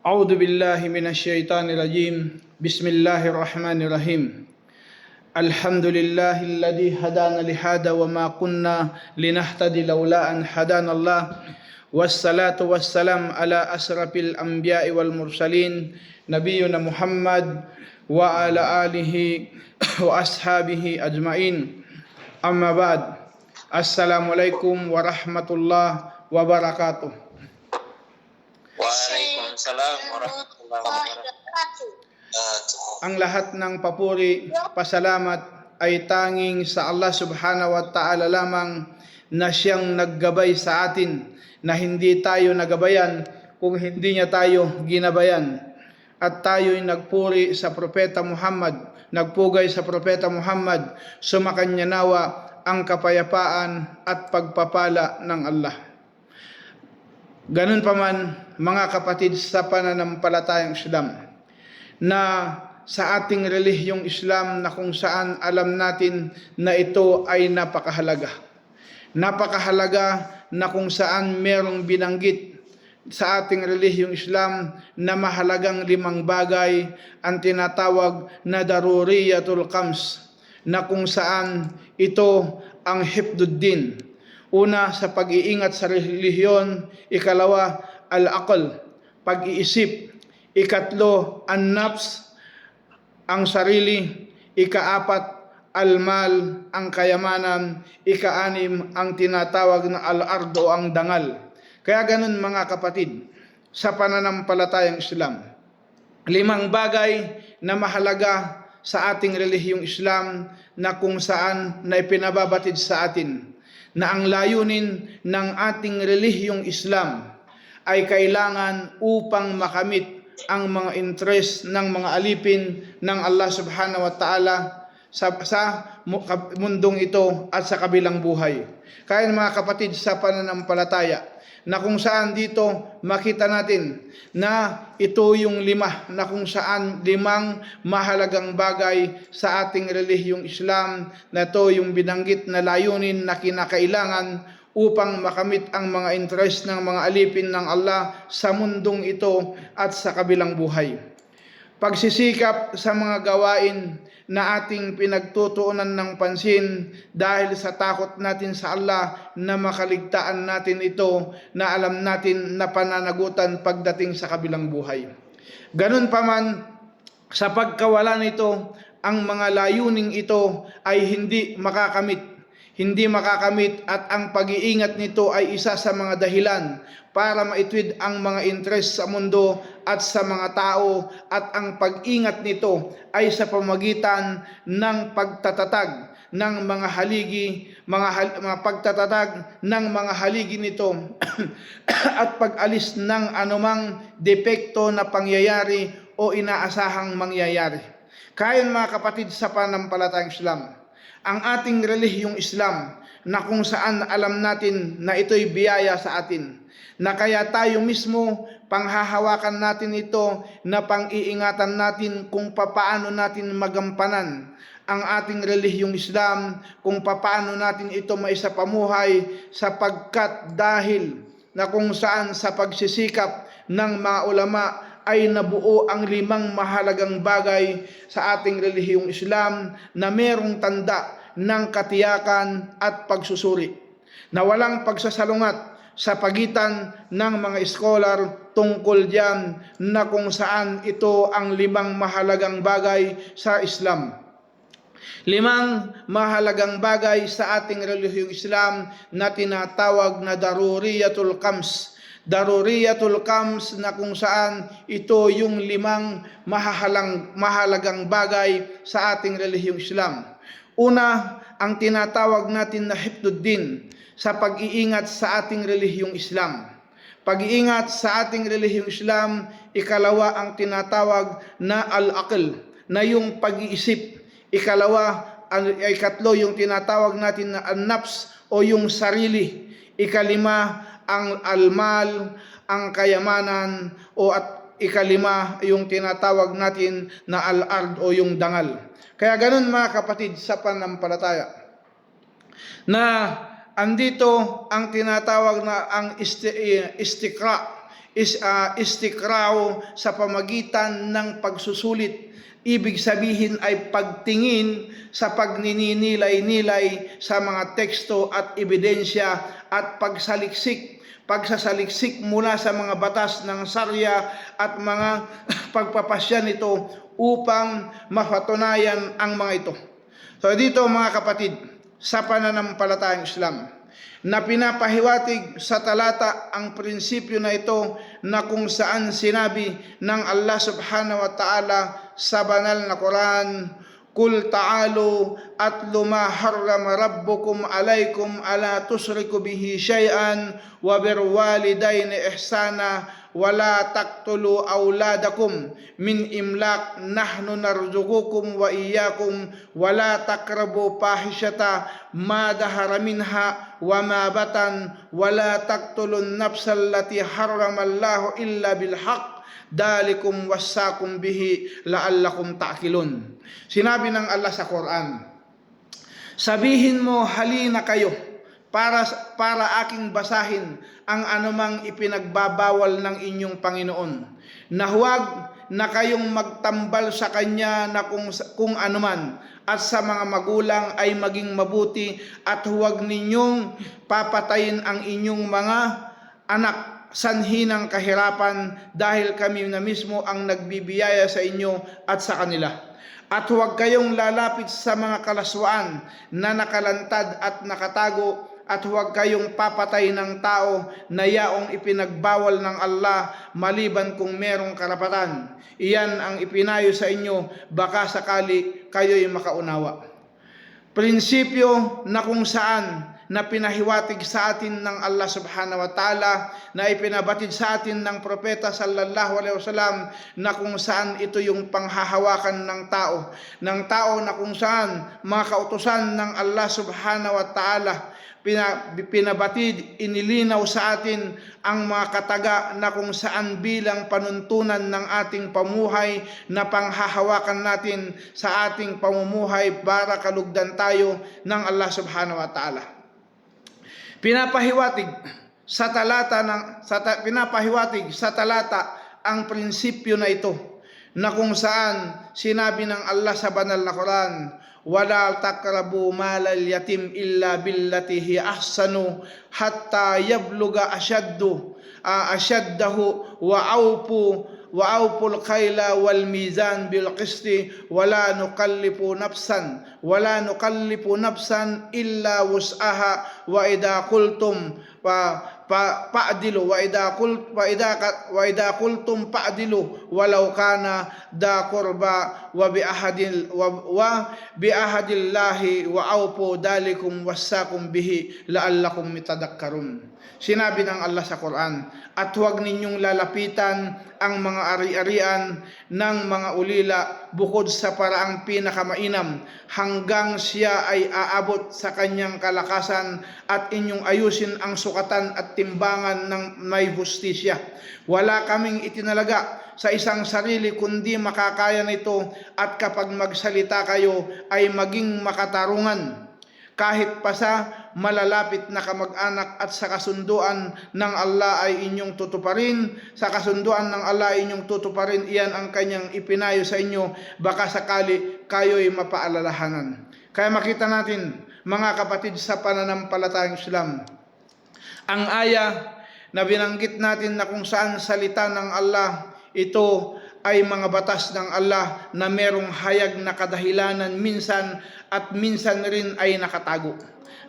أعوذ بالله من الشيطان الرجيم. بسم الله الرحمن الرحيم. الحمد لله الذي هدانا لهذا وما كنا لنهتدي لولا أن هدانا الله، والصلاة والسلام على أشرف الأنبياء والمرسلين نبينا محمد وعلى آله وأصحابه أجمعين. أما بعد، السلام عليكم ورحمة الله وبركاته. Waalaikumsalam warahmatullahi wabarakatuh. Ang lahat ng papuri, pasalamat ay tanging sa Allah subhanahu wa ta'ala lamang, na siyang naggabay sa atin, na hindi tayo nagabayan kung hindi niya tayo ginabayan. At tayo'y nagpuri sa Propeta Muhammad, nagpugay sa Propeta Muhammad, sumakanya nawa ang kapayapaan at pagpapala ng Allah. Ganun pa man, mga kapatid sa pananampalatayang Islam, na sa ating relihiyong Islam, na kung saan alam natin na ito ay napakahalaga. Napakahalaga na kung saan merong binanggit sa ating relihiyong Islam na mahalagang 5 bagay, ang tinatawag na daruriyatul khams, na kung saan ito ang hifduddin. Una, sa pag-iingat sa relihiyon. Ikalawa, al-aql, pag-iisip. Ikatlo, an-nafs, ang sarili. Ikaapat, al-mal, ang kayamanan. Ika-6, ang tinatawag na al-ard o ang dangal. Kaya ganun mga kapatid, sa pananampalatayang Islam, 5 bagay na mahalaga sa ating relihiyong Islam, na kung saan na ipinababatid sa atin na ang layunin ng ating relihiyong Islam ay kailangan upang makamit ang mga interest ng mga alipin ng Allah subhanahu wa ta'ala sa mundong ito at sa kabilang buhay. Kaya mga kapatid sa pananampalataya, na kung saan dito makita natin na ito yung 5, na kung saan 5 mahalagang bagay sa ating relihiyong Islam, na ito yung binanggit na layunin na kinakailangan upang makamit ang mga interest ng mga alipin ng Allah sa mundong ito at sa kabilang buhay. Pagsisikap sa mga gawain na ating pinagtutuunan ng pansin dahil sa takot natin sa Allah, na makaligtaan natin ito, na alam natin na pananagutan pagdating sa kabilang buhay. Ganun pa man, sa pagkawala nito, ang mga layuning ito ay hindi makakamit, at ang pag-iingat nito ay isa sa mga dahilan para maitwid ang mga interest sa mundo at sa mga tao, at ang pag-ingat nito ay sa pamagitan ng pagtatatag ng mga haligi, pagtatatag ng mga haligi nito at pag-alis ng anumang depekto na pangyayari o inaasahang mangyayari. Kaya mga kapatid sa pananampalatayang Islam, ang ating relihiyong Islam, na kung saan alam natin na ito'y biyaya sa atin, na kaya tayo mismo panghahawakan natin ito, na pang-iingatan natin kung papaano natin magampanan ang ating relihiyong Islam, kung papaano natin ito maisapamuhay, sapagkat dahil na kung saan sa pagsisikap ng mga ulama ay nabuo ang 5 mahalagang bagay sa ating relihiyong Islam, na merong tanda ng katiyakan at pagsusuri, na walang pagsasalungat sa pagitan ng mga scholar tungkol diyan, na kung saan ito ang 5 mahalagang bagay sa Islam. 5 mahalagang bagay sa ating relihiyong Islam na tinatawag na daruriyatul khams. Daruriyatul khams, na kung saan ito yung 5 mahalagang bagay sa ating relihiyong Islam. Una, ang tinatawag natin na hifduddin, sa pag-iingat sa ating relihiyong Islam. Pag-iingat sa ating relihiyong Islam. Ikalawa, ang tinatawag na al-aql, na yung pag-iisip. Ikatlo, yung tinatawag natin na an-nafs o yung sarili. Ikalima, ang al-mal, ang kayamanan, at ikalima, yung tinatawag natin na al-ard o yung dangal. Kaya ganun mga kapatid sa pananampalataya, na andito ang tinatawag na ang istikra. istikrao sa pamagitan ng pagsusulit. Ibig sabihin ay pagtingin sa pagnininilay-nilay sa mga teksto at ebidensya at pagsasaliksik mula sa mga batas ng Sharia at mga pagpapasya nito upang mapatunayan ang mga ito. So dito mga kapatid, sa pananampalatayang Islam, na pinapahiwatig sa talata ang prinsipyo na ito na kung saan sinabi ng Allah subhanahu wa ta'ala sa banal na Quran, "Qul ta'alu atlu ma harrama rabbukum alaykum ala tusriku bihi syai'an wa birwalidaini ihsana wa la taqtulu awladakum min imlaq nahnu narzuqukum wa iyyakum wa la taqrabu fahishata ma dahara minha wa ma batan wa la taqtulun nafsal lati harramallahu illa bil haqq dalikum wassakum bihi la'allakum ta'qilun." Sinabi ng Allah sa Quran, "Sabihin mo, halina kayo para aking basahin ang anumang ipinagbabawal ng inyong Panginoon, na huwag na kayong magtambal sa Kanya na kung anuman, at sa mga magulang ay maging mabuti, at huwag ninyong papatayin ang inyong mga anak sanhi ng kahirapan, dahil kami na mismo ang nagbibiyaya sa inyo at sa kanila. At huwag kayong lalapit sa mga kalaswaan na nakalantad at nakatago, at huwag kayong papatay ng tao na yaong ipinagbawal ng Allah maliban kung merong karapatan. Iyan ang ipinayo sa inyo, baka sakali kayo'y makaunawa." Prinsipyo na kung saan na pinahiwatig sa atin ng Allah subhanahu wa ta'ala, na ipinabatid sa atin ng propeta sallallahu alaihi wasallam, na kung saan ito yung panghahawakan ng tao na kung saan mga kautusan ng Allah subhanahu wa ta'ala, pinabatid, inilinaw sa atin ang mga kataga na kung saan bilang panuntunan ng ating pamuhay na panghahawakan natin sa ating pamumuhay para kalugdan tayo ng Allah subhanahu wa ta'ala. Pinapahiwatig sa talata ang prinsipyo na ito, na kung saan sinabi ng Allah sa banal na Quran, "Wala taqrabu malal yatim illa billati hi ahsanu hatta yabluga ashaddahu wa awpul kayla wal mizan bil qisti wala nukallifu nafsan illa wus'aha wa idha qultum fa'dilu wa idha qultum fa'dilu walau kana da qurba wa bi ahadillahi wa awfu dalikum wassakum bihi la'allakum mitadakkarun." Sinabi ng Allah sa Quran, "At huwag ninyong lalapitan ang mga ari-arian ng mga ulila bukod sa paraang pinakamainam, hanggang siya ay aabot sa kanyang kalakasan, at inyong ayusin ang sukatan at timbangan ng may hustisya. Wala kaming itinalaga sa isang sarili kundi makakaya nito, at kapag magsalita kayo ay maging makatarungan. Kahit pa sa malalapit na kamag-anak, at sa kasunduan ng Allah ay inyong tutuparin. Sa kasunduan ng Allah ay inyong tutuparin, iyan ang kanyang ipinayo sa inyo, baka sakali kayo'y mapaalalahanan." Kaya makita natin, mga kapatid sa pananampalatayang Islam, ang aya na binanggit natin na kung saan salita ng Allah, ito ay mga batas ng Allah na merong hayag na kadahilanan minsan, at minsan rin ay nakatago.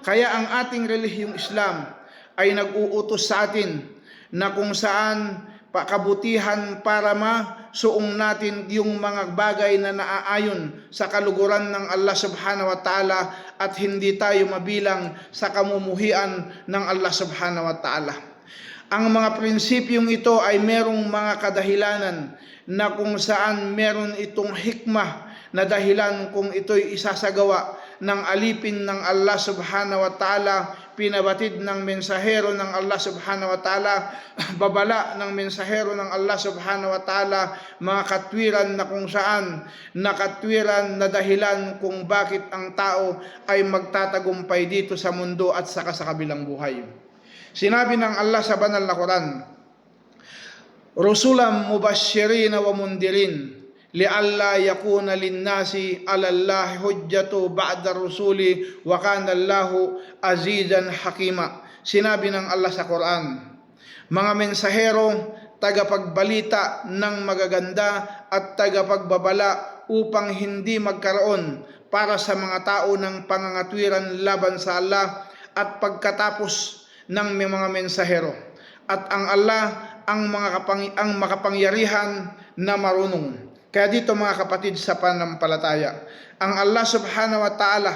Kaya ang ating relihiyong Islam ay nag-uutos sa atin na kung saan pakabutihan para masuong natin yung mga bagay na naaayon sa kaluguran ng Allah subhanahu wa ta'ala, at hindi tayo mabilang sa kamumuhian ng Allah subhanahu wa ta'ala. Ang mga prinsipyong ito ay merong mga kadahilanan na kung saan meron itong hikmah na dahilan kung ito'y isasagawa ng alipin ng Allah subhanahu wa ta'ala, pinabatid ng mensahero ng Allah subhanahu wa ta'ala, babala ng mensahero ng Allah subhanahu wa ta'ala, mga katwiran na kung saan nakatwiran na dahilan kung bakit ang tao ay magtatagumpay dito sa mundo at saka sa kabilang buhay. Sinabi ng Allah sa banal na Quran, rusulan mubashirin wa mundirin li'alla yakuna linnasi 'ala Allahi hujjatu ba'da rusuli wa kana Allahu azizan hakima. Sinabi ng Allah sa Quran, mga mensahero, tagapagbalita ng magaganda at tagapagbabala upang hindi magkaroon para sa mga tao ng pangangatwiran laban sa Allah at pagkatapos ng mga mensahero. At ang Allah ang makapangyarihan na marunong. Kaya dito mga kapatid sa pananampalataya, ang Allah subhanahu wa ta'ala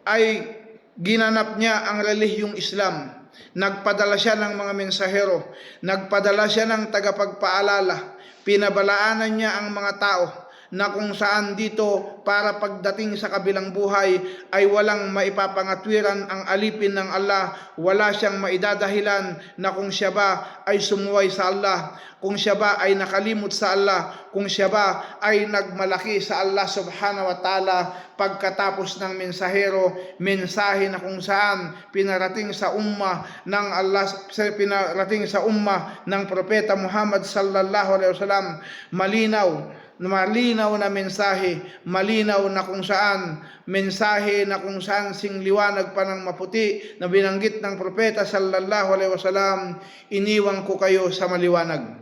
ay ginanap niya ang relihiyong Islam. Nagpadala siya ng mga mensahero, nagpadala siya ng tagapagpaalala, pinabalaanan niya ang mga tao na kung saan dito para pagdating sa kabilang buhay ay walang maipapangatwiran ang alipin ng Allah, wala siyang maidadahilan na kung siya ba ay sumuway sa Allah, kung siya ba ay nakalimot sa Allah, kung siya ba ay nagmalaki sa Allah subhanahu wa ta'ala pagkatapos ng mensahero, mensahe na kung saan pinarating sa umma ng Allah, pinarating sa umma ng propeta Muhammad sallallahu alaihi wasallam, malinaw na mensahe, malinaw na kung saan mensahe na kung saan singliwanag pa ng maputi na binanggit ng propeta sallallahu alaihi wasallam, iniwan ko kayo sa maliwanag.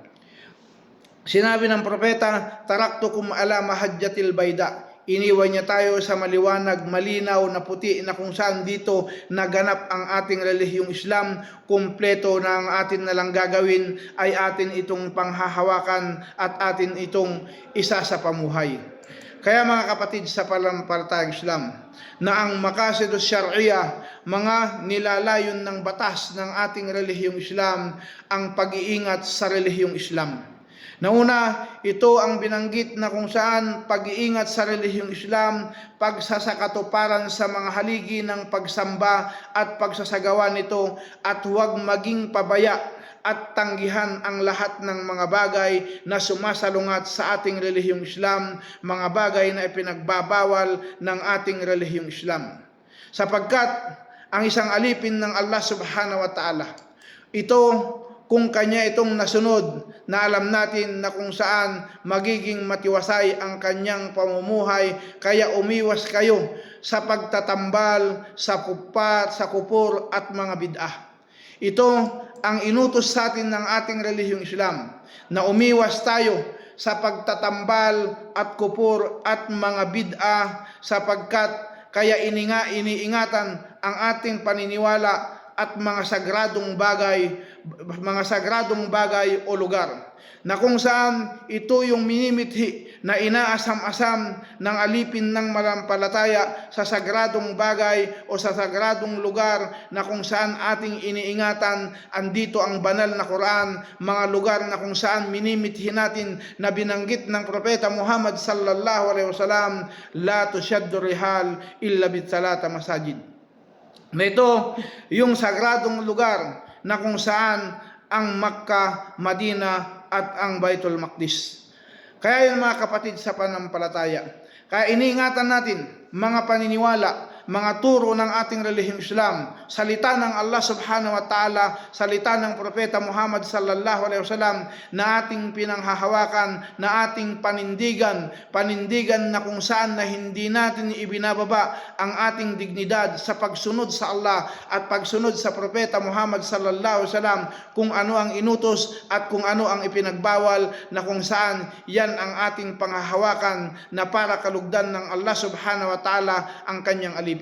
Sinabi ng propeta, taraktukum ala mahajjatil bayda. Iniwan niya tayo sa maliwanag, malinaw na puti na kung saan dito naganap ang ating relihiyong Islam. Kumpleto na ang atin na lang gagawin ay atin itong panghahawakan at atin itong isa sa pamuhay. Kaya mga kapatid sa pananampalatayang Islam, na ang maqasid syar'iyya, mga nilalayon ng batas ng ating relihiyong Islam, ang pag-iingat sa relihiyong Islam. Nauna, ito ang binanggit na kung saan pag-iingat sa relihiyong Islam, pagsasakatuparan sa mga haligi ng pagsamba at pagsasagawa nito, at huwag maging pabaya at tanggihan ang lahat ng mga bagay na sumasalungat sa ating relihiyong Islam, mga bagay na ipinagbabawal ng ating relihiyong Islam. Sapagkat ang isang alipin ng Allah subhanahu wa ta'ala, ito kung kanya itong nasunod, na alam natin na kung saan magiging matiwasay ang kanyang pamumuhay, kaya umiwas kayo sa pagtatambal, sa kupor at mga bid'ah. Ito ang inutos sa atin ng ating relihiyong Islam, na umiwas tayo sa pagtatambal at kupor at mga bid'ah, sapagkat kaya iniingatan ang ating paniniwala at mga sagradong bagay o lugar, na kung saan ito yung minimithi na inaasam-asam ng alipin ng malampalataya sa sagradong bagay o sa sagradong lugar na kung saan ating iniingatan. Andito ang banal na Quran, mga lugar na kung saan minimithi natin na binanggit ng propeta Muhammad sallallahu alaihi wasallam, la tushaddu rihal illa bitsalata masajid. Na ito yung sagradong lugar na kung saan ang Makkah, Madina at ang Baitul Maqdis. Kaya yun mga kapatid sa pananampalataya, kaya iniingatan natin mga paniniwala, mga turo ng ating relihiyong Islam, salita ng Allah subhanahu wa ta'ala, salita ng propeta Muhammad sallallahu alaihi wasallam na ating pinanghahawakan, na ating panindigan na kung saan na hindi natin ibinababa ang ating dignidad sa pagsunod sa Allah at pagsunod sa propeta Muhammad sallallahu alaihi wasallam, kung ano ang inutos at kung ano ang ipinagbawal, na kung saan yan ang ating panghahawakan na para kalugdan ng Allah subhanahu wa ta'ala ang kanyang alipin.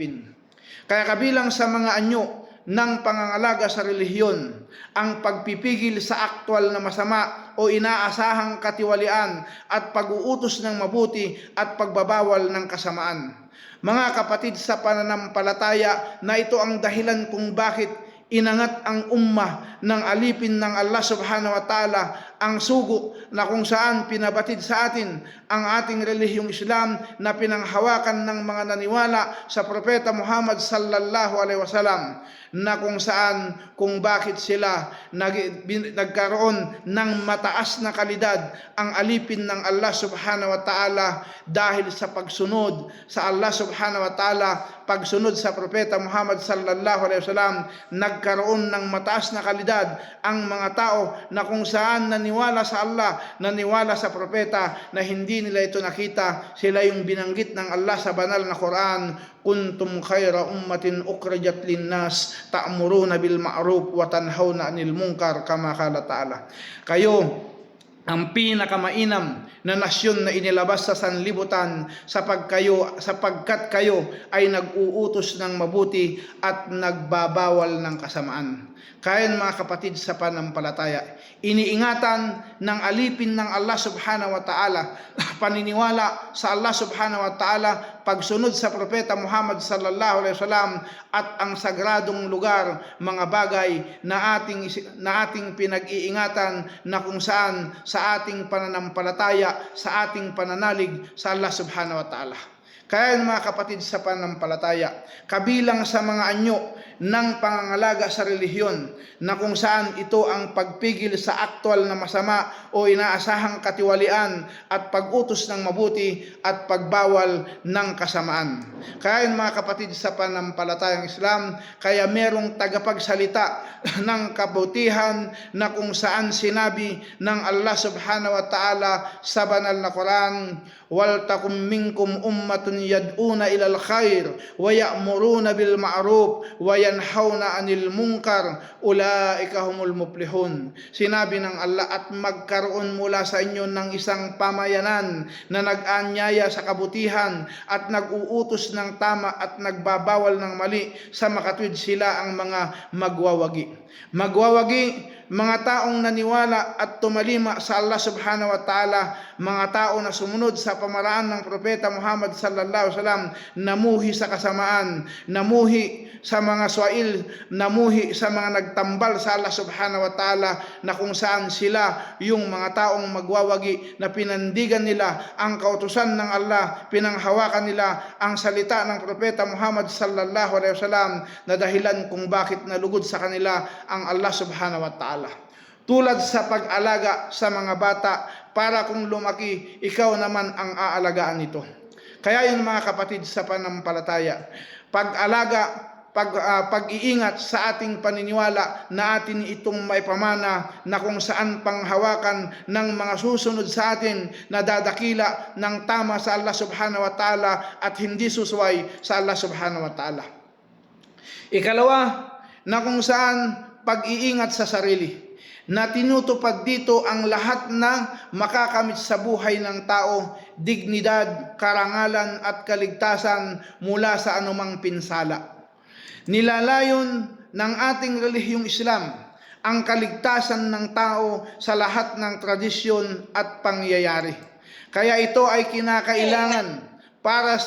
Kaya kabilang sa mga anyo ng pangangalaga sa relihiyon ang pagpipigil sa aktwal na masama o inaasahang katiwalian at pag-uutos ng mabuti at pagbabawal ng kasamaan. Mga kapatid sa pananampalataya, na ito ang dahilan kung bakit inangat ang ummah ng alipin ng Allah subhanahu wa ta'ala, ang sugo na kung saan pinabatid sa atin ang ating relihiyong Islam na pinanghawakan ng mga naniwala sa propeta Muhammad sallallahu alaihi wasallam, na kung saan kung bakit sila nagkaroon ng mataas na kalidad ang alipin ng Allah subhanahu wa ta'ala dahil sa pagsunod sa Allah subhanahu wa ta'ala, pagsunod sa propeta Muhammad sallallahu alaihi wasallam. Nagkaroon ng mataas na kalidad ang mga tao na kung saan naniwala sa Allah, naniwala sa propeta na hindi nila ito nakita, sila yung binanggit ng Allah sa banal na Quran, kuntum khayra ummatin ukhrijat linnas ta'muruna bil ma'ruf wa tanhauna 'anil munkar kama qala ta'ala. Kayo ang pinakamainam na nasyon na inilabas sa sanlibutan sapagkat kayo ay nag-uutos ng mabuti at nagbabawal ng kasamaan. Kaya mga kapatid sa panampalataya, iniingatan ng alipin ng Allah subhanahu wa ta'ala, paniniwala sa Allah subhanahu wa ta'ala, pagsunod sa propeta Muhammad sallallahu alaihi wasallam at ang sagradong lugar, mga bagay na ating pinag-iingatan na kung saan sa ating pananampalataya, sa ating pananalig sa Allah subhanahu wa ta'ala. Kaya mga kapatid sa pananampalataya, kabilang sa mga anyo ng pangangalaga sa relihiyon na kung saan ito ang pagpigil sa aktwal na masama o inaasahang katiwalian at pag-utos ng mabuti at pagbawal ng kasamaan. Kaya mga kapatid sa pananampalatayang Islam, kaya merong tagapagsalita ng kabutihan na kung saan sinabi ng Allah subhanahu wa ta'ala sa banal na Quran, wal takum minkum ummatun yad'una ilal khair wa ya'muruna bil ma'ruf wa yanhauna 'anil munkar ulaika humul muflihun. Sinabi ng Allah, at magkaroon mula sa inyo ng isang pamayanan na nag-aanyaya sa kabutihan at nag-uutos ng tama at nagbabawal ng mali, sa makatwid sila ang mga magwawagi. Magwawagi, mga taong naniwala at tumalima sa Allah subhanahu wa ta'ala, mga tao na sumunod sa pamaraan ng propeta Muhammad sallallahu alaihi wasallam, namuhi sa kasamaan, namuhi sa mga swail, namuhi sa mga nagtambal sa Allah subhanahu wa ta'ala, na kung saan sila yung mga taong magwawagi na pinandigan nila ang kautusan ng Allah, pinanghawakan nila ang salita ng propeta Muhammad sallallahu alaihi wasallam, na dahilan kung bakit nalugod sa kanila ang Allah subhanahu wa ta'ala. Tulad sa pag-alaga sa mga bata, para kung lumaki, ikaw naman ang aalagaan nito. Kaya yun mga kapatid sa pananampalataya, pag-iingat sa ating paniniwala na atin itong maipamana, na kung saan panghawakan ng mga susunod sa atin na dadakila ng tama sa Allah subhanahu wa ta'ala at hindi susuway sa Allah subhanahu wa ta'ala. Ikalawa, na kung saan pag-iingat sa sarili, na tinutupad dito ang lahat na makakamit sa buhay ng tao, dignidad, karangalan at kaligtasan mula sa anumang pinsala. Nilalayon ng ating relihiyong Islam ang kaligtasan ng tao sa lahat ng tradisyon at pangyayari. Kaya ito ay kinakailangan para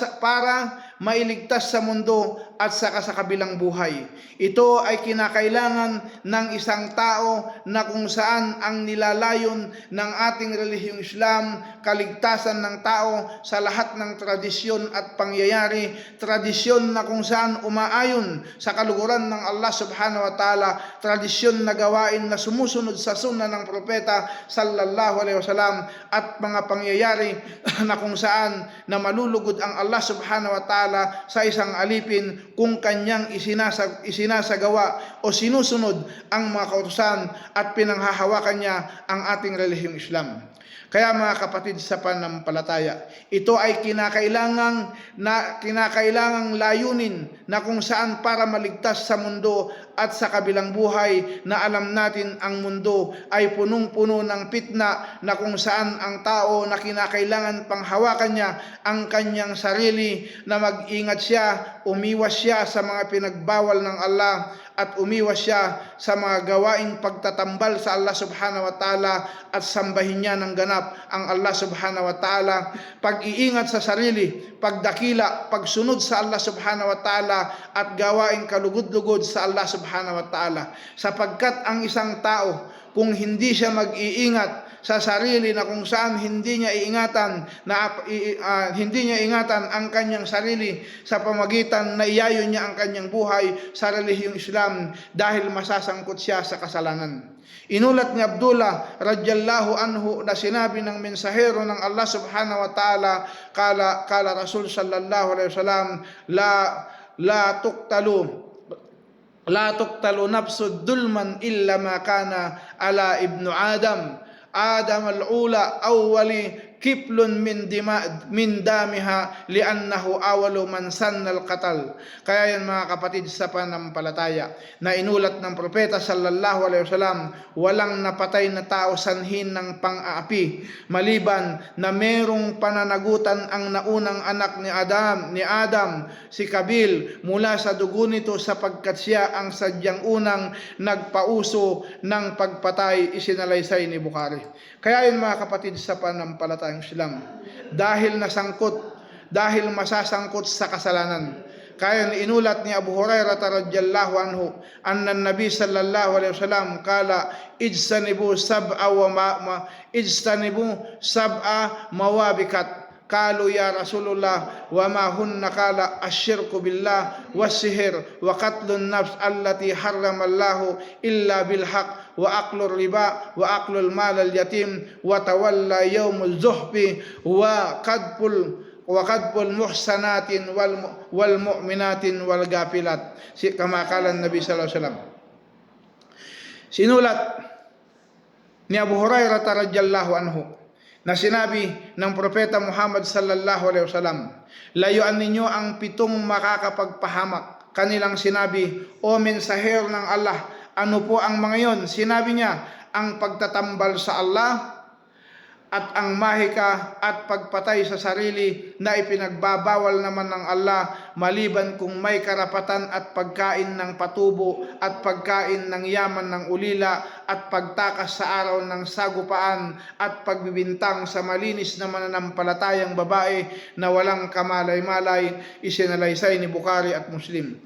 mailigtas sa mundo at sa kabilang buhay. Ito ay kinakailangan ng isang tao na kung saan ang nilalayon ng ating relihiyong Islam, kaligtasan ng tao sa lahat ng tradisyon at pangyayari, tradisyon na kung saan umaayon sa kaluguran ng Allah subhanahu wa ta'ala, tradisyon na gawain na sumusunod sa sunna ng propeta sallallahu alaihi wasallam, at mga pangyayari na kung saan na malulugod ang Allah subhanahu wa ta'ala sa isang alipin kung kanyang isinasagawa o sinusunod ang mga kautusan at pinanghahawakan niya ang ating relihiyong Islam. Kaya mga kapatid sa pananampalataya, ito ay kinakailangang layunin na kung saan para maligtas sa mundo at sa kabilang buhay, na alam natin ang mundo ay punong-puno ng fitna, na kung saan ang tao na kinakailangan panghawakan niya ang kanyang sarili, na mag-ingat siya, umiwas siya sa mga pinagbawal ng Allah at umiwas siya sa mga gawaing pagtatambal sa Allah subhanahu wa ta'ala at sambahin niya ng ganap ang Allah subhanahu wa ta'ala. Pag-iingat sa sarili, pagdakila, pagsunod sa Allah subhanahu wa ta'ala at gawaing kalugod-lugod sa Allah subhanahu wa ta'ala. Sapagkat ang isang tao, kung hindi siya mag-iingat sa sarili, na kung saan hindi niya ingatan ang kanyang sarili sa pamagitan na iayon niya ang kanyang buhay sa relihiyong Islam, dahil masasangkot siya sa kasalanan. Inulat ni Abdullah radhiyallahu anhu na sinabi ng mensahero ng Allah subhanahu wa ta'ala, kala Rasul sallallahu alaihi wasallam, la tuqtalu nafsud dulman illa ma kana ala ibnu Adam آدم الأولى أول كفل من دامها لأنه أول من سن القتل. Kaya yan mga kapatid sa panampalataya na inulat ng propeta sallallahu alaihi wasallam, walang napatay na tao sanhin ng pang-aapi maliban na merong pananagutan ang naunang anak ni Adam, si Kabil, mula sa dugo nito sapagkat siya ang sadyang unang nagpauso ng pagpatay, isinalaysay ni Bukhari. Kaya yun mga kapatid sa panampalatayang Islam, dahil masasangkot sa kasalanan. Kaya inulat ni Abu Hurairah radhiyallahu anhu, anna Nabi sallallahu alaihi wasallam kala ijtanibu sab'a mawabikat. Qalu ya Rasulullah wa ma hunna, qala asyirku billah was-sihr wa qatlun nafs allati harrama Allahu illa bil haqq wa aklur riba wa aklul mal al yatim wa tawalla yaumul zuhfi wa qadpul muhsanatin wal mu'minatin wal gafilat. Kama qala Nabi sallallahu alaihi wasallam. Sinulat ni Abu Hurairah radhiyallahu anhu na sinabi ng propeta Muhammad sallallahu alaihi wasallam, layuan ninyo ang 7 makakapagpahamak. Kanilang sinabi, o mensahero ng Allah, ano po ang mga yon? Sinabi niya, ang pagtatambal sa Allah at ang mahika at pagpatay sa sarili na ipinagbabawal naman ng Allah, maliban kung may karapatan, at pagkain ng patubo at pagkain ng yaman ng ulila at pagtakas sa araw ng sagupaan at pagbibintang sa malinis na mananampalatayang babae na walang kamalay-malay, isinalaysay ni Bukhari at Muslim.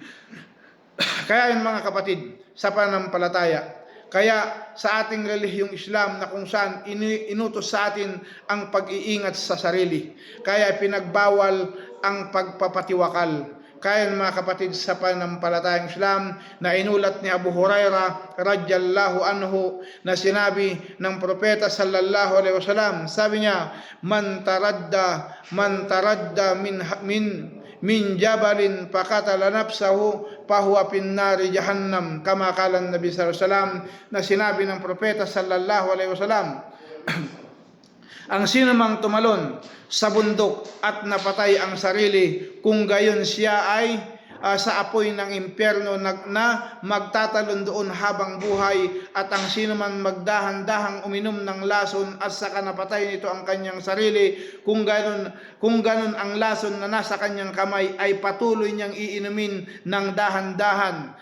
Kaya yun mga kapatid sa pananampalataya, kaya sa ating relihiyong Islam na kung saan inutos sa atin ang pag-iingat sa sarili, kaya pinagbawal ang pagpapatiwakal. Kaya mga kapatid sa pananampalatayang Islam na inulat ni Abu Hurairah radhiyallahu anhu na sinabi ng propeta sallallahu alaihi wasallam, sabi niya, man taradda min jabalin faqatala nafsahu fahuwa pinnari jahannam, kama qala Nabi sallallahu alaihi wasallam, na sinabi ng propeta sallallahu alaihi wasallam, ang sino mang tumalon sa bundok at napatay ang sarili, kung gayon siya ay sa apoy ng impyerno na magtatalon doon habang buhay, at ang sino man magdahan-dahang uminom ng lason at saka napatay nito ang kanyang sarili, kung ganon ang lason na nasa kanyang kamay ay patuloy niyang iinumin ng dahan-dahan,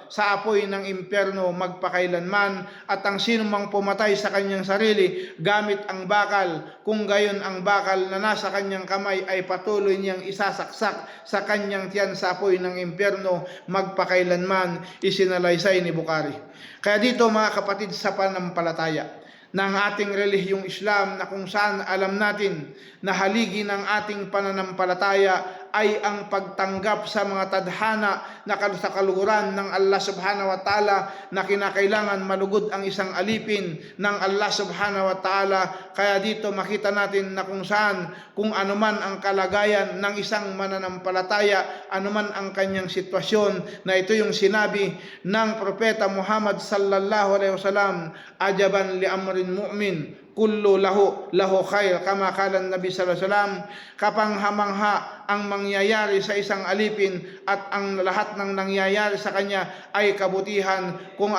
sa apoy ng impyerno magpakailanman. At ang sino mang pumatay sa kanyang sarili gamit ang bakal, kung gayon ang bakal na nasa kanyang kamay ay patuloy niyang isasaksak sa kanyang tiyan sa apoy ng impyerno magpakailanman, isinalaysay ni Bukhari. Kaya dito mga kapatid sa pananampalataya ng ating relihiyong Islam, na kung saan alam natin na haligi ng ating pananampalataya ay ang pagtanggap sa mga tadhana na sa kaluhuran ng Allah subhanahu wa ta'ala, na kinakailangan malugod ang isang alipin ng Allah subhanahu wa ta'ala. Kaya dito makita natin na kung saan, kung anuman ang kalagayan ng isang mananampalataya, anuman ang kanyang sitwasyon, na ito yung sinabi ng propeta Muhammad sallallahu alaihi wasallam, ajaban li amrin mu'min kullu lahu khair, kama qala Nabi sallallahu alaihi wasallam, kapanghamangha ang mangyayari sa isang alipin at ang lahat ng nangyayari sa kanya ay kabutihan. Kung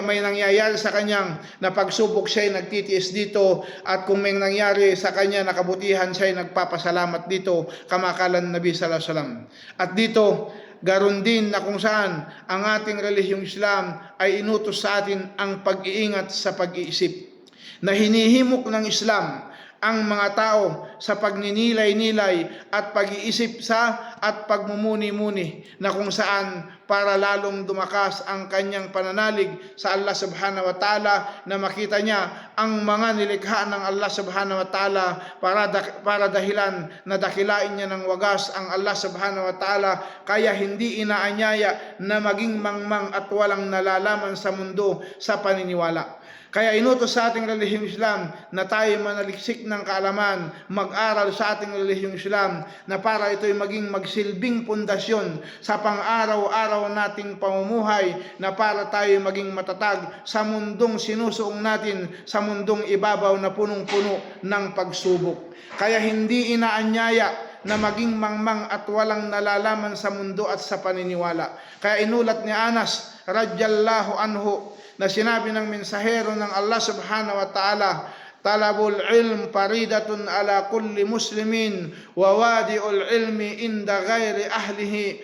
may nangyayari sa kanyang na pagsubok, siya ay nagtitiis dito, at kung may nangyari sa kanya na kabutihan, siya ay nagpapasalamat dito, kama qala Nabi sallallahu alaihi wasallam. At dito garon din na kung saan ang ating relihiyong Islam ay inutos sa atin ang pag-iingat sa pag-iisip, na hinihimok ng Islam ang mga tao sa pagninilay-nilay at pag-iisip at pagmumuni-muni, na kung saan para lalong dumakas ang kanyang pananalig sa Allah subhanahu wa ta'ala, na makita niya ang mga nilikha ng Allah subhanahu wa ta'ala para dahilan na dakilain niya ng wagas ang Allah subhanahu wa ta'ala. Kaya hindi inaanyaya na maging mangmang at walang nalalaman sa mundo sa paniniwala. Kaya inutos sa ating relihiyong Islam na tayo manaliksik ng kaalaman, mag-aral sa ating relihiyong Islam na para ito'y maging magsilbing pundasyon sa pang-araw-araw nating pamumuhay, na para tayo maging matatag sa mundong sinusuong natin, sa mundong ibabaw na punong-puno ng pagsubok. Kaya hindi inaanyaya na maging mangmang at walang nalalaman sa mundo at sa paniniwala. Kaya inulat ni Anas radhiyallahu anhu na sinabi ng mensahero ng Allah subhanahu wa ta'ala, talabul ilm faridatun ala kulli muslimin wa wadi'ul ilmi inda ghairi ahlihi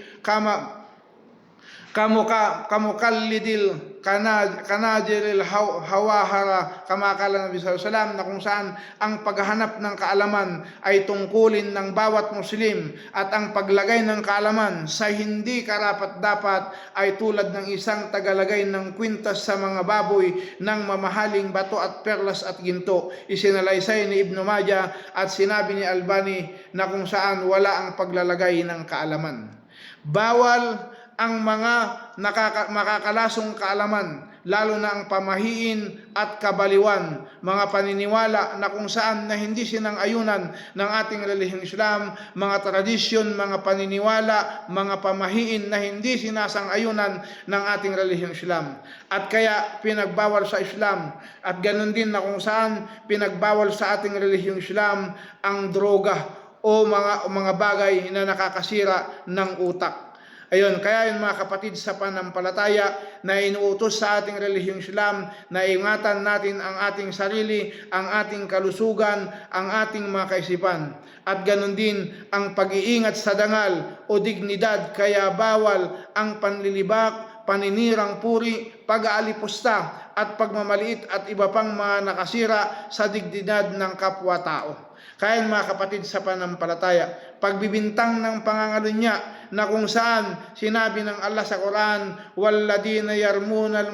kamukallidil kanajiril hawahara, kamakala Nabi sallallahu alaihi wasallam, na kung saan ang paghahanap ng kaalaman ay tungkulin ng bawat Muslim, at ang paglagay ng kaalaman sa hindi karapat-dapat ay tulad ng isang tagalagay ng kwintas sa mga baboy ng mamahaling bato at perlas at ginto. Isinalaysay ni Ibn Majah at sinabi ni Albani na kung saan wala ang paglalagay ng kaalaman. Bawal ang mga makakalasong kaalaman, lalo na ang pamahiin at kabaliwan, mga paniniwala na kung saan na hindi sinang-ayunan ng ating relihiyong Islam, mga tradisyon, mga paniniwala, mga pamahiin na hindi sinasang-ayunan ng ating relihiyong Islam. At kaya pinagbawal sa Islam, at ganun din na kung saan pinagbawal sa ating relihiyong Islam ang droga o mga bagay na nakakasira ng utak. Ayun, kaya yun mga kapatid sa panampalataya, na inuutos sa ating relihiyong Islam na ingatan natin ang ating sarili, ang ating kalusugan, ang ating mga kaisipan. At ganun din ang pag-iingat sa dangal o dignidad, kaya bawal ang panlilibak, paninirang puri, pag-aalipusta at pagmamaliit at iba pang mga nakasira sa dignidad ng kapwa-tao. Kaya mga kapatid sa panampalataya, pagbibintang ng pangangalunya na kung saan sinabi ng Allah sa Quran, walladina yarmuna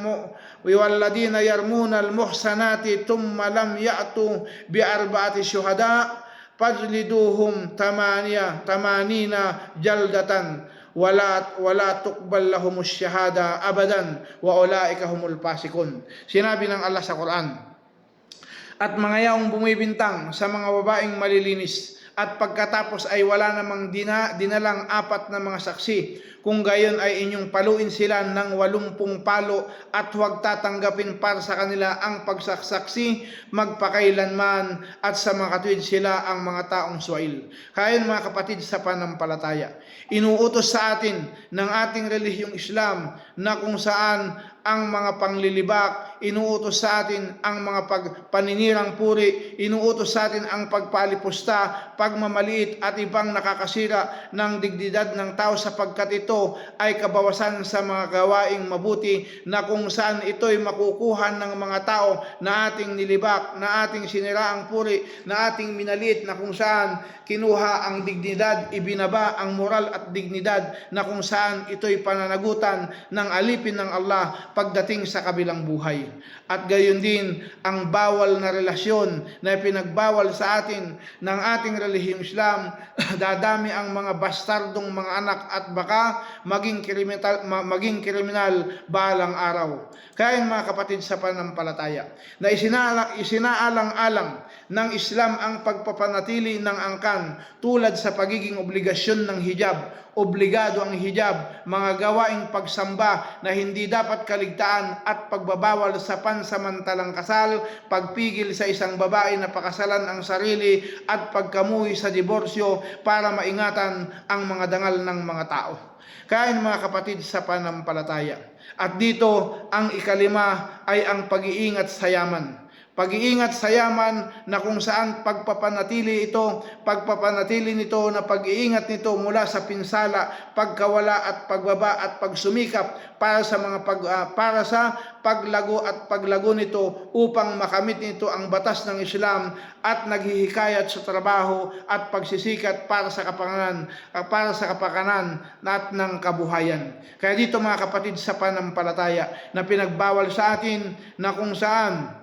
al-muhsanati thumma lam ya'tu bi arba'ati syuhada fajliduhum tamanina jaldatan wala tuqbal lahumus syahada abadan wa ulaika humul fasikun. Sinabi ng Allah sa Quran, at mga yaong bumibintang sa mga babaeng malilinis, at pagkatapos ay wala namang dinalang 4 na mga saksi, kung gayon ay inyong paluin sila ng 80 palo, at huwag tatanggapin para sa kanila ang pagsaksaksi magpakailanman, at sa mga katuwid sila ang mga taong suwail. Kaya mga kapatid sa panampalataya, inuutos sa atin ng ating relihiyong Islam na kung saan ang mga panglilibak, inuutos sa atin ang mga paninirang puri, inuutos sa atin ang pagpalipusta, pagmamaliit at ibang nakakasira ng dignidad ng tao, sapagkat ito ay kabawasan sa mga gawaing mabuti, na kung saan ito'y makukuha ng mga tao na ating nilibak, na ating siniraang puri, na ating minaliit, na kung saan kinuha ang dignidad, ibinaba ang moral at dignidad, na kung saan ito'y pananagutan ng alipin ng Allah pagdating sa kabilang buhay. At gayon din ang bawal na relasyon na pinagbawal sa atin ng ating relihiyong Islam. Dadami ang mga bastardong mga anak at baka maging kriminal balang araw. Kaya mga kapatid sa panampalataya, na isinaalang-alang ng Islam ang pagpapanatili ng angkan, tulad sa pagiging obligasyon ng hijab. Obligado ang hijab, mga gawaing pagsamba na hindi dapat kaligtaan, at pagbabawal sa pansamantalang kasal, pagpigil sa isang babae na pakasalan ang sarili, at pagkamuhi sa diborsyo para maingatan ang mga dangal ng mga tao. Kaya mga kapatid sa panampalataya, at dito ang ikalima ay ang pag-iingat sa yaman. Pag-iingat sa yaman, na kung saan pagpapanatili nito na pag-iingat nito mula sa pinsala, pagkawala at pagbaba at pagsumikap para sa paglago at paglago nito, upang makamit nito ang batas ng Islam, at naghihikayat sa trabaho at pagsisikat para sa kapakanan at ng kabuhayan. Kaya dito mga kapatid sa panampalataya, na pinagbawal sa atin na kung saan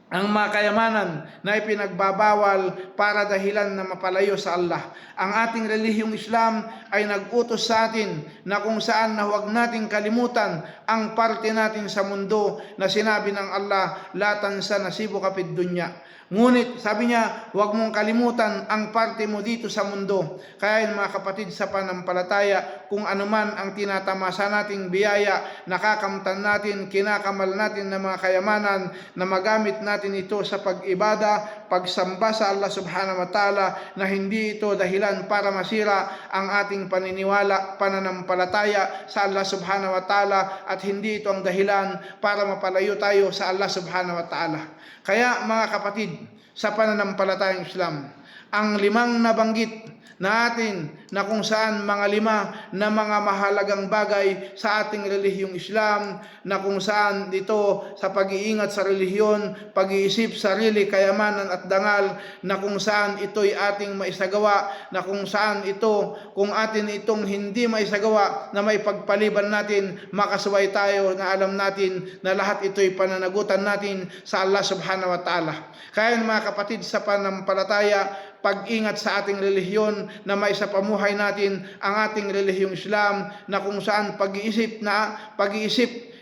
ang mga kayamanan na ipinagbabawal para dahilan na mapalayo sa Allah. Ang ating relihiyong Islam ay nag-utos sa atin na kung saan na huwag nating kalimutan ang parte natin sa mundo na sinabi ng Allah, la tansa nasibuka fid dunya. Ngunit sabi niya, huwag mong kalimutan ang parte mo dito sa mundo. Kaya mga kapatid sa panampalataya, kung anuman ang tinatamasa nating biyaya, nakakamtan natin, kinakamal natin ng mga kayamanan na magamit natin ito sa pag-ibada, pagsamba sa Allah subhanahu wa ta'ala, na hindi ito dahilan para masira ang ating paniniwala, pananampalataya sa Allah subhanahu wa ta'ala, at hindi ito ang dahilan para mapalayo tayo sa Allah subhanahu wa ta'ala. Kaya mga kapatid, sa pananampalatayang Islam, ang 5 nabanggit natin na kung saan mga 5 na mga mahalagang bagay sa ating relihiyong Islam, na kung saan dito sa pag-iingat sa relihiyon, pag-iisip, sarili, kayamanan at dangal, na kung saan ito'y ating maisagawa, na kung saan ito, kung atin itong hindi maisagawa, na may pagpaliban natin, makasaway tayo na alam natin na lahat ito'y pananagutan natin sa Allah subhanahu wa ta'ala. Kaya mga kapatid sa pananampalataya, pag-ingat sa ating relihiyon na maisapamuhay natin ang ating relihiyong Islam, na kung saan pag-iisip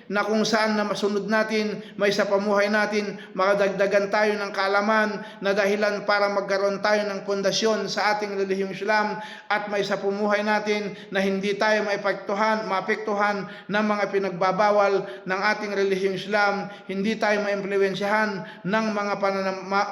na kung saan na masunod natin, maisapamuhay natin, makadagdagan tayo ng kaalaman na dahilan para magkaroon tayo ng pundasyon sa ating relihiyong Islam, at maisapamuhay natin na hindi tayo maapektuhan ng mga pinagbabawal ng ating relihiyong Islam, hindi tayo maimpluwensyahan ng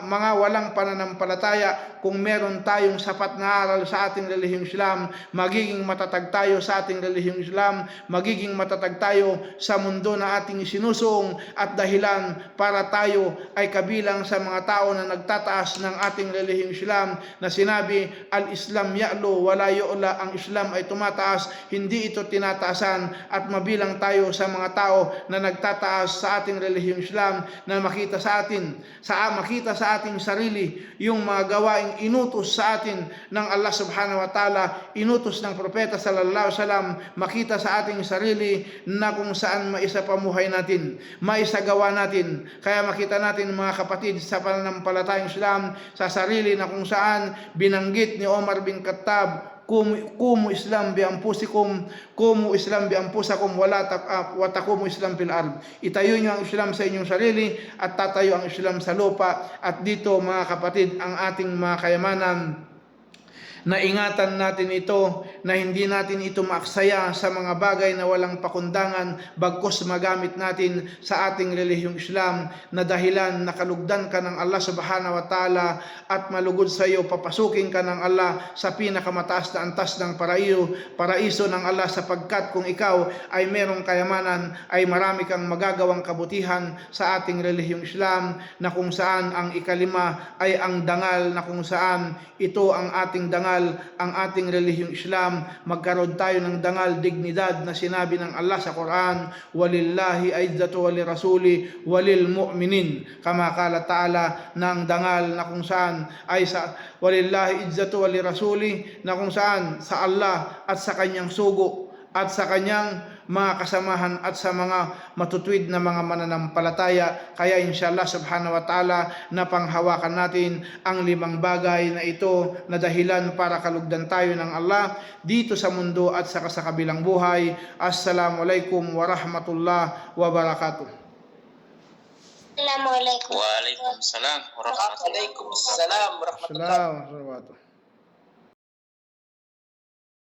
mga walang pananampalataya. Kung meron tayong sapat na aral sa ating relihiyong Islam, magiging matatag tayo sa ating relihiyong Islam, magiging matatag tayo sa mundo na ating isinusuong, at dahilan para tayo ay kabilang sa mga tao na nagtataas ng ating relihiyong Islam, na sinabi, al-Islam ya'lu wala yu'la, ang Islam ay tumataas, hindi ito tinataasan, at mabilang tayo sa mga tao na nagtataas sa ating relihiyong Islam, na makita sa ating sarili yung mga gawaing inutos sa atin ng Allah subhanahu wa ta'ala, inutos ng propeta sallallahu alaihi wasallam, makita sa ating sarili na kung saan maisapamuhay natin, maisagawa natin. Kaya makita natin mga kapatid sa pananampalatayang Islam sa sarili na kung saan binanggit ni Omar bin Khattab, kumu Islam bi anfusikum, kumu Islam bi anfusakum wa taqumu Islam fil ard. Itayo niyo ang Islam sa inyong sarili at tatayo ang Islam sa lupa. At dito mga kapatid, ang ating mga kayamanan, na ingatan natin ito, na hindi natin ito maaksaya sa mga bagay na walang pakundangan, bagkus magamit natin sa ating relihiyong Islam na dahilan nakalugdan ka ng Allah subhanahu wa ta'ala, at malugod sa iyo, papasukin ka ng Allah sa pinakamataas na antas ng paraiso ng Allah, sapagkat kung ikaw ay merong kayamanan, ay marami kang magagawang kabutihan sa ating relihiyong Islam, na kung saan ang 5 ay ang dangal, na kung saan ito ang ating dangal, ang ating relihiyong Islam. Magkaroon tayo ng dangal, dignidad na sinabi ng Allah sa Quran, walillahi izzatu walirasuli walil mu'minin, kama qala ta'ala, ng dangal na kung saan ay sa walillahi izzatu walirasuli, na kung saan sa Allah at sa kanyang sugo at sa kanyang mga kasamahan at sa mga matutuwid na mga mananampalataya. Kaya inshallah subhanahu wa ta'ala, napanghawakan natin ang 5 bagay na ito na dahilan para kalugdan tayo ng Allah dito sa mundo at sa kabilang buhay. Assalamualaikum warahmatullahi wabarakatuh. Waalaikumsalam warahmatullahi wabarakatuh. Waalaikumsalam warahmatullahi Assalamualaikum warahmatullahi wabarakatuh.